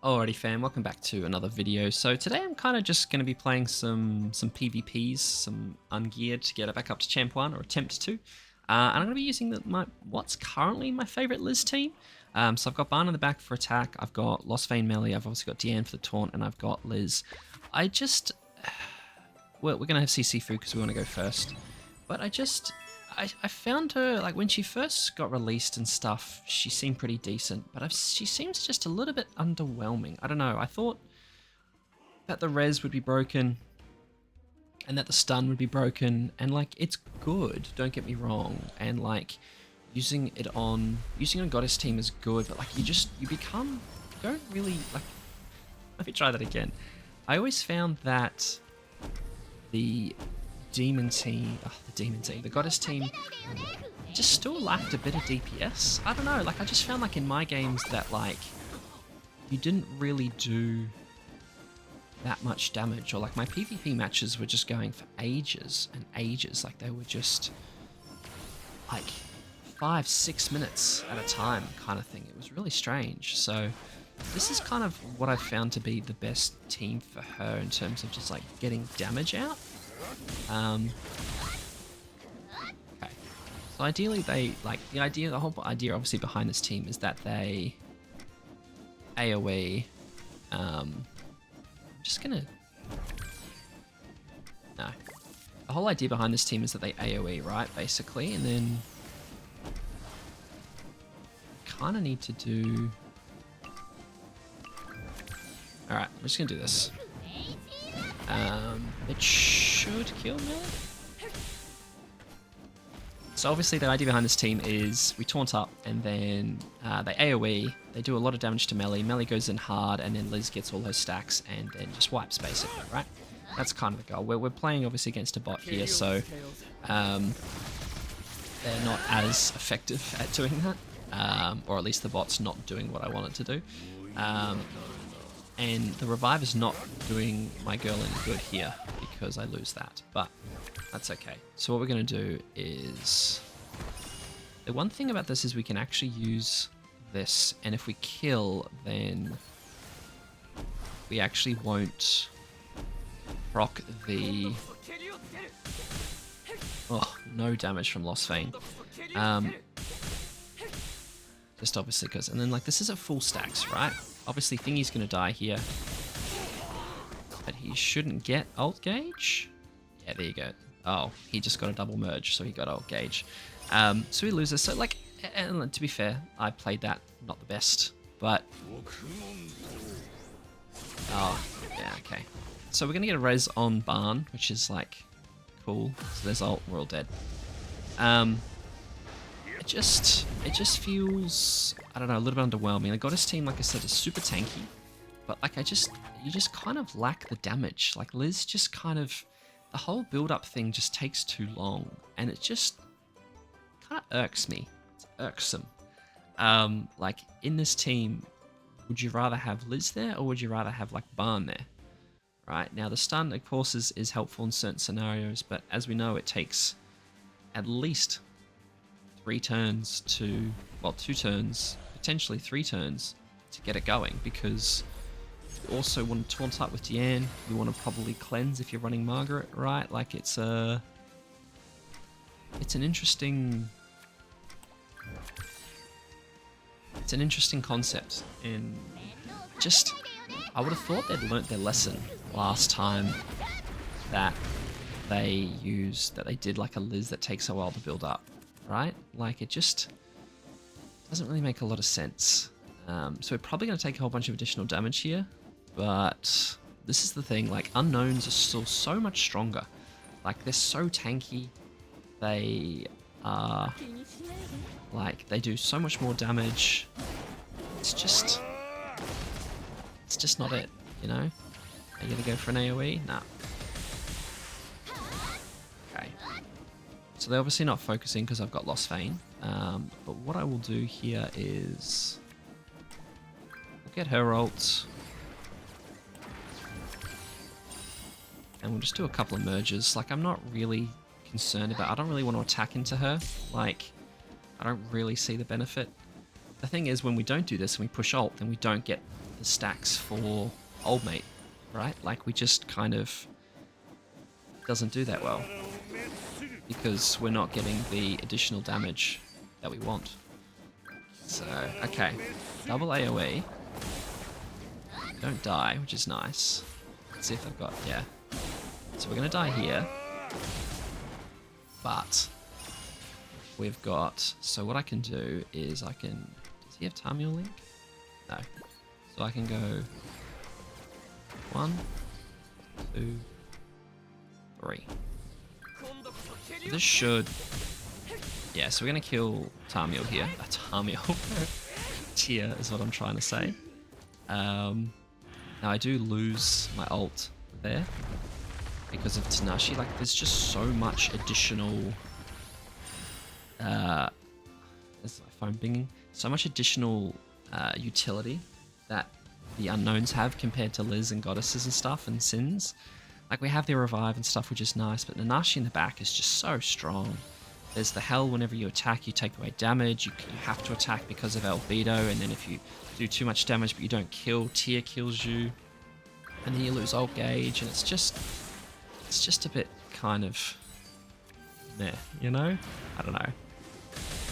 Alrighty fam, welcome back to another video. So today I'm kind of just going to be playing some PvPs, some ungeared to get it back up to Champ 1, or attempt to. And I'm going to be using what's currently my favourite Liz team. So I've got Barn in the back for attack, I've got Lost Vein melee, I've also got Deanne for the taunt, and I've got Liz. Well, we're going to have CC Fu because we want to go first. But I found her, like, when she first got released and stuff, she seemed pretty decent, but she seems just a little bit underwhelming. I don't know, I thought that the res would be broken, and that the stun would be broken, and, like, it's good, don't get me wrong, and, like, using it on Goddess team is good, but, like, you don't really, like, let me try that again. I always found that the the Goddess team just still lacked a bit of DPS. I don't know, like, I just found, like, in my games that, like, you didn't really do that much damage, or, like, my PvP matches were just going for ages and ages, like, they were just, like, 5-6 minutes at a time kind of thing. It was really strange, so this is kind of what I found to be the best team for her in terms of just, like, getting damage out. Okay. So ideally the whole idea obviously behind this team is that they AoE, I'm just gonna, no. The whole idea behind this team is that they AoE, right, basically, and then kind of need to do, alright, I'm just gonna do this. It should kill me. So obviously the idea behind this team is we taunt up and then they AoE, they do a lot of damage to melee, melee goes in hard, and then Liz gets all her stacks and then just wipes basically, right? That's kind of the goal. We're playing obviously against a bot here, so they're not as effective at doing that, or at least the bot's not doing what I want it to do. And the revive is not doing my girl any good here because I lose that, but that's okay. So what we're going to do is, the one thing about this is we can actually use this, and if we kill, then we actually won't proc the, oh, no damage from Lost Vein. Just obviously because, and then, like, this is at full stacks, right? Obviously Thingy's gonna die here, but he shouldn't get ult gauge. Yeah, there you go. Oh, he just got a double merge, so he got ult gauge. So he loses. So, like, and to be fair, I played that not the best, but oh yeah, okay. So we're gonna get a res on Barn, which is, like, cool. So there's ult, we're all dead. It just feels, I don't know, a little bit underwhelming. The Goddess team, like I said, is super tanky, but, like, you just kind of lack the damage. Like, Liz just kind of, the whole build-up thing just takes too long, and it just kind of irks me. It's irksome. Like, in this team, would you rather have Liz there, or would you rather have, like, Barn there? Right, now the stun, of course, is helpful in certain scenarios, but as we know, it takes at least 3 turns to, well, 2 turns, potentially 3 turns to get it going, because you also want to taunt up with Deanne, you want to probably cleanse if you're running Margaret, right? Like, it's an interesting concept, and just, I would have thought they'd learnt their lesson last time that they did, like, a Liz that takes a while to build up. Right? Like, it just doesn't really make a lot of sense. So we're probably going to take a whole bunch of additional damage here, but this is the thing, like, unknowns are still so much stronger. Like, they're so tanky, they are, like, they do so much more damage. It's just not it, you know? Are you going to go for an AoE? Nah. Okay. So they're obviously not focusing because I've got Lost Vein. But what I will do here is we'll get her ult, and we'll just do a couple of merges. Like, I'm not really concerned about, I don't really want to attack into her. Like, I don't really see the benefit. The thing is, when we don't do this and we push ult, then we don't get the stacks for old mate, right? Like we just kind of doesn't do that well because we're not getting the additional damage that we want. So, okay, double AoE. Don't die, which is nice. Let's see if I've got, yeah. So we're gonna die here, but we've got, so what I can do is I can, does he have Tamil Link? No. So I can go 1, 2, 3. So this should, yeah, so we're gonna kill Tamil here. Tamil. Tia is what I'm trying to say. Now I do lose my ult there because of Tanashi. Like there's just so much additional there's my phone binging. So much additional utility that the unknowns have compared to Liz and goddesses and stuff and sins. Like we have their revive and stuff, which is nice, but Nanashi in the back is just so strong. There's the hell whenever you attack, you take away damage. You have to attack because of albedo, and then if you do too much damage but you don't kill, Tia kills you, and then you lose ult gauge, and it's just a bit kind of meh, you know? I don't know.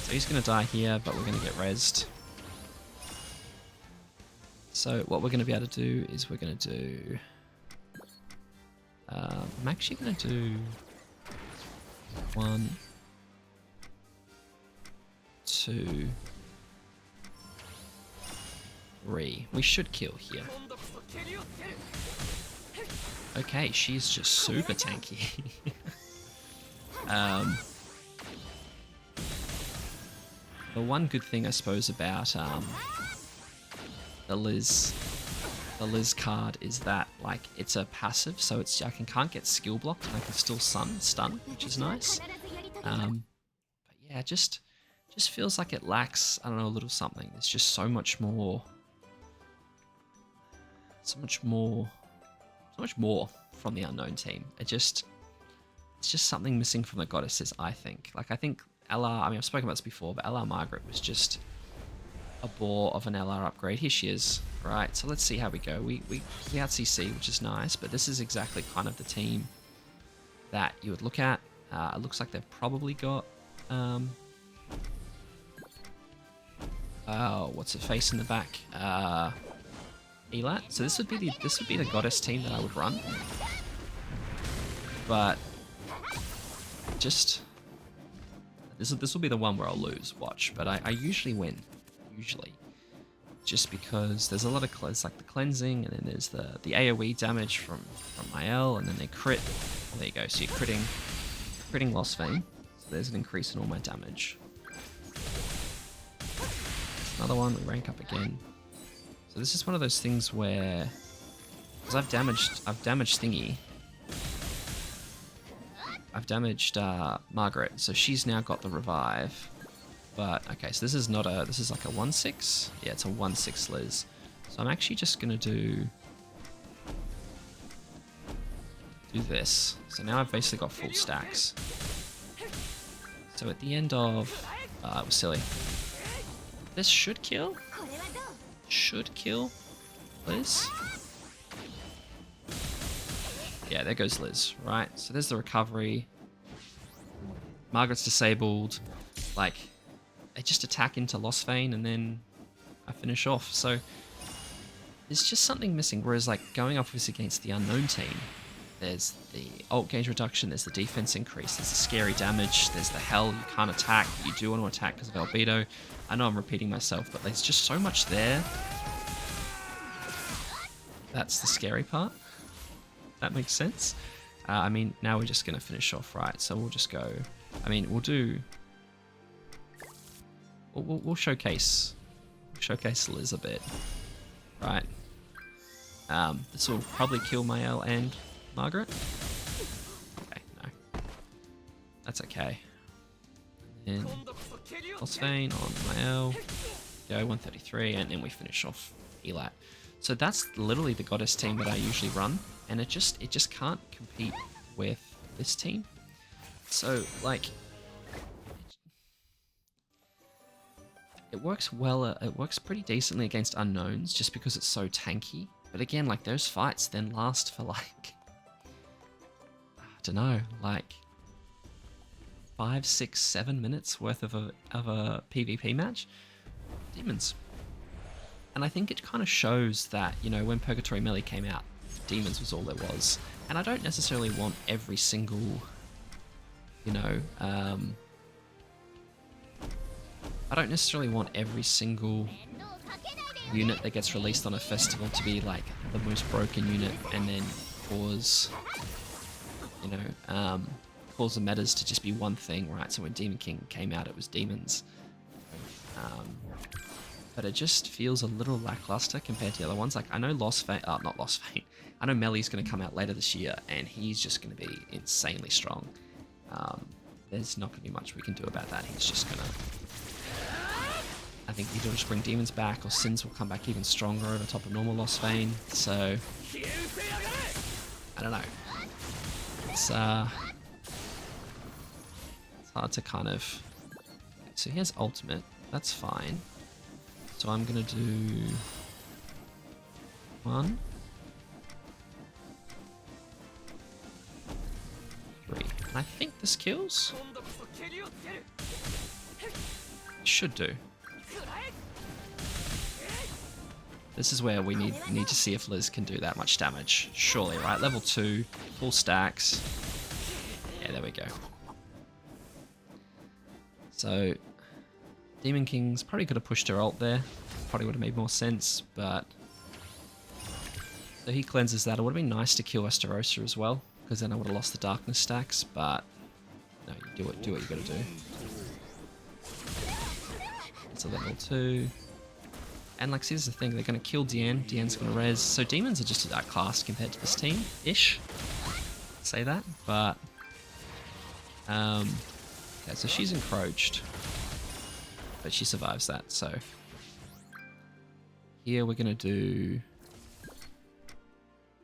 So he's gonna die here, but we're gonna get rezzed. So what we're gonna be able to do is we're gonna do. I'm actually gonna do 1, 2, 3. We should kill here. Okay, she's just super tanky. The one good thing I suppose about the Liz card is that like it's a passive, so it's I can't get skill blocked and I can still stun, which is nice. But yeah, just feels like it lacks, I don't know, a little something. There's just so much more from the unknown team. It's just something missing from the goddesses, I think. Like I think LR, I mean I've spoken about this before, but LR Margaret was just a bore of an LR upgrade. Here she is. Right, so let's see how we go. We had CC, which is nice, but this is exactly kind of the team that you would look at. It looks like they've probably got oh, what's her face in the back? Elat. So this would be the goddess team that I would run. But just this will be the one where I'll lose. Watch, but I usually win. Usually, just because there's a lot of like the cleansing, and then there's the AOE damage from Mael, and then they crit. Well, there you go. So you're critting Lost Vein. So there's an increase in all my damage. Another one. We rank up again. So this is one of those things where, because I've damaged Thingy. I've damaged Margaret, so she's now got the revive. But okay, so this is like a 1/6. Yeah, it's a 1/6 Liz. So I'm actually just gonna do this. So now I've basically got full stacks. So at the end of it was silly. This should kill. Should kill Liz. Yeah, there goes Liz, right? So there's the recovery. Margaret's disabled. Like, I just attack into Lost Vein and then I finish off. So there's just something missing. Whereas like going off this against the unknown team, there's the ult gauge reduction, there's the defense increase, there's the scary damage, there's the hell you can't attack, you do want to attack because of albedo. I know I'm repeating myself, but there's just so much there. That's the scary part. That makes sense. I mean, now we're just going to finish off, right? So we'll just go, I mean, we'll showcase Liz a bit, right? This will probably kill Mael and Margaret. Okay, no, that's okay. And Lost Vein on Mael, go 133, and then we finish off Elat. So that's literally the goddess team that I usually run, and it just can't compete with this team. So like, it works well. It works pretty decently against unknowns, just because it's so tanky. But again, like those fights then last for like I don't know, like 5, 6, 7 minutes worth of a PvP match. Demons. And I think it kind of shows that, you know, when Purgatory Melee came out, Demons was all there was. And I don't necessarily want every single, you know, I don't necessarily want every single unit that gets released on a festival to be like the most broken unit and then cause, you know, cause the metas to just be one thing, right? So when Demon King came out, it was Demons. But it just feels a little lackluster compared to the other ones. Like, I know Lost Fate, not Lost Fate, I know Melee's going to come out later this year, and he's just going to be insanely strong. There's not going to be much we can do about that. He's just going to... I think either just bring Demons back, or Sins will come back even stronger over top of normal Lost Fate. So, I don't know. It's hard to kind of... So he has ultimate, that's fine. So I'm gonna do 1, 3. And I think this kills. Should do. This is where we need to see if Liz can do that much damage. Surely, right? Level 2, full stacks. Yeah, there we go. So Demon King's probably could have pushed her ult there. Probably would have made more sense, but... So he cleanses that. It would have been nice to kill Esterosa as well, because then I would have lost the darkness stacks, but... No, you do what you gotta do. It's a level 2. And like, see, this is the thing, they're gonna kill Diane. Diane's gonna res. So demons are just outclassed compared to this team, ish. Say that, but... Okay, so she's encroached. But she survives that, so... Here we're gonna do...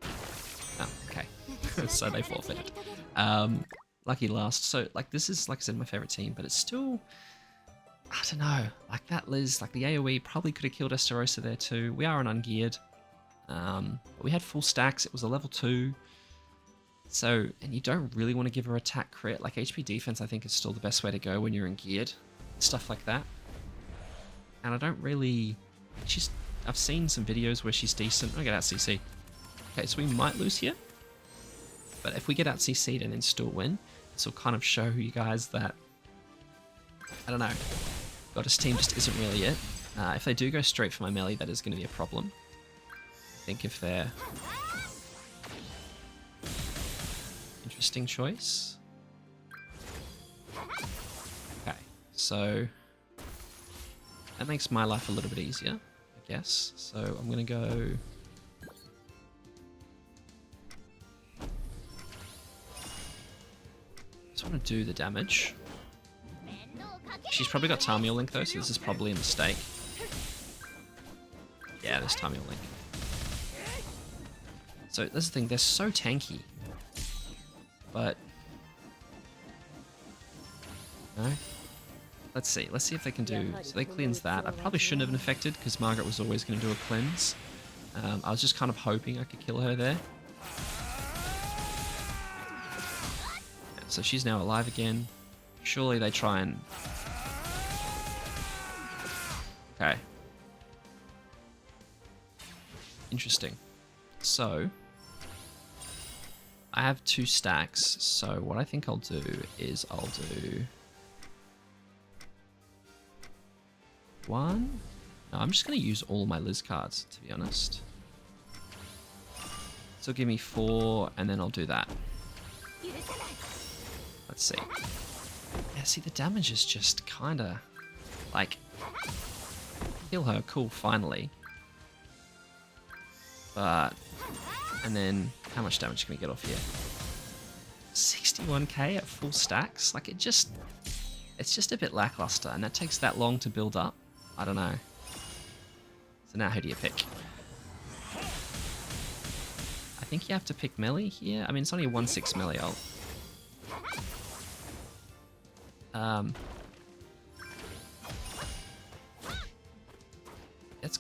Oh, okay. So they forfeited. Lucky last. So, like, this is, like I said, my favorite team, but it's still... I don't know. Like, that Liz, like, the AoE probably could have killed Esterosa there too. We are an ungeared. But we had full stacks. It was a level 2. So, and you don't really want to give her attack crit. Like, HP defense, I think, is still the best way to go when you're in geared. Stuff like that. And I don't really... I've seen some videos where she's decent. I get out CC. Okay, so we might lose here. But if we get out CC'd and then still win, this will kind of show you guys that... I don't know. Goddess team just isn't really it. If they do go straight for my melee, that is going to be a problem. I think if they're... Interesting choice. Okay, so... That makes my life a little bit easier, I guess. So I'm going to go... Just want to do the damage. She's probably got Tamiya Link though, so this is probably a mistake. Yeah, there's Tamiya Link. So that's the thing, they're so tanky. But... No? Let's see if they can do... So they cleanse that. I probably shouldn't have been affected, because Margaret was always going to do a cleanse. I was just kind of hoping I could kill her there. So she's now alive again. Surely they try and... Okay. Interesting. So... I have 2 stacks, so what I think I'll do is I'll do... 1? No, I'm just going to use all my Liz cards, to be honest. So give me 4, and then I'll do that. Let's see. Yeah, see, the damage is just kind of... Like... Kill her, cool, finally. But... And then, how much damage can we get off here? 61k at full stacks? Like, it just... It's just a bit lackluster, and that takes that long to build up. I don't know. So now who do you pick? I think you have to pick melee here. I mean, it's only a 1/6 melee ult.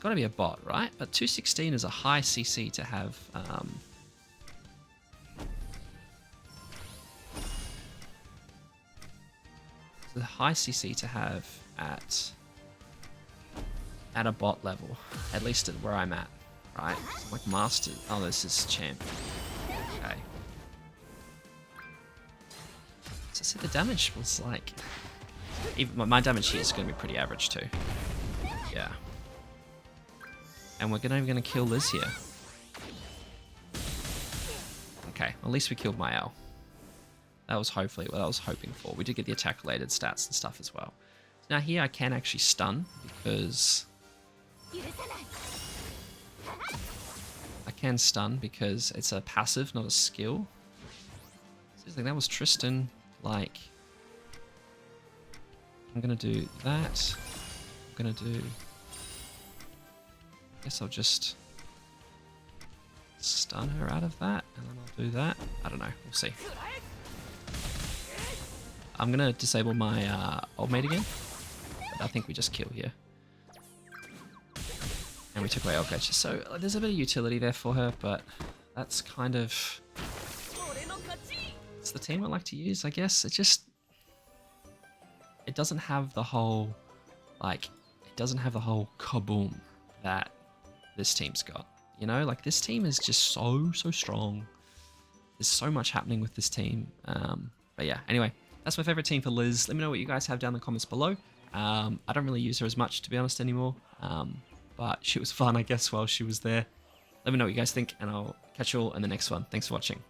got to be a bot, right? But 216 is a high CC to have. It's a high CC to have at a bot level, at least at where I'm at, right? So like master. Oh, this is champ. Okay. So see, the damage was like, even my damage here is going to be pretty average too. Yeah. And we're not even going to kill Liz here. Okay, at least we killed my L. That was hopefully what I was hoping for. We did get the attack-related stats and stuff as well. Now here I can actually stun because... I can stun because it's a passive, not a skill. Seriously, that was Tristan. Like... I'm going to do that. I'm going to do... I guess I'll just stun her out of that, and then I'll do that. I don't know. We'll see. I'm going to disable my old mate again. But I think we just kill here. And we took away old catches. So there's a bit of utility there for her, but that's kind of... It's the team I like to use, I guess. It just... It doesn't have the whole... Like, it doesn't have the whole kaboom that this team's got. You know, like this team is just so strong. There's so much happening with this team. But yeah, anyway, that's my favorite team for Liz. Let me know what you guys have down in the comments below. I don't really use her as much, to be honest, anymore. But she was fun, I guess, while she was there. Let me know what you guys think, and I'll catch you all in the next one. Thanks for watching.